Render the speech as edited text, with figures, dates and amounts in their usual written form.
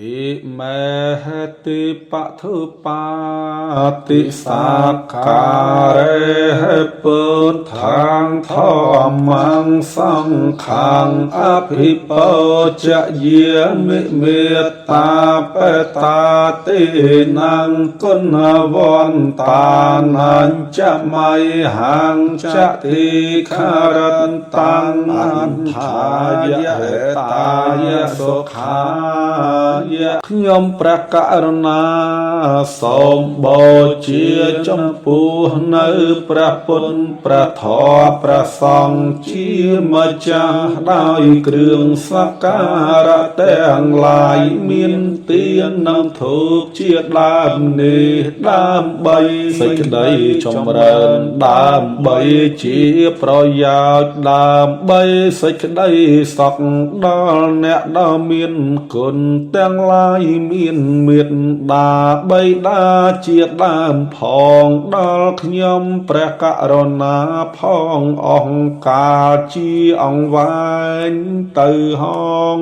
อิเมติปะทุปาติสักการะปุถทังธรรมังสังฆังอภิปูชเยมิเมตตาเปตาตินังกุณวันตานันจะไม่หังจะติคารตังอันทายะตายะสุขายะខ្ញុំព្រះករុណាសូមបូជាចំពោះនៅព្រះពុទ្ធព្រះធម៌ព្រះសង្ឃជាម្ចាស់ដោយគ្រឿងសក្ការៈទាំងឡាយមានទាននិងធូបជាដើមនេះដើម្បីសេចក្តីចម្រើនដើម្បីជាប្រយោជន៍ដើម្បីសេចក្តីសុខដល់អ្នកដ៏មានគុណទាំងឡាយមានមេត្តាបិតាជាដើមផងដល់ខ្ញុំព្រះករុណាផងអង្គការជាអង្វែងទៅហង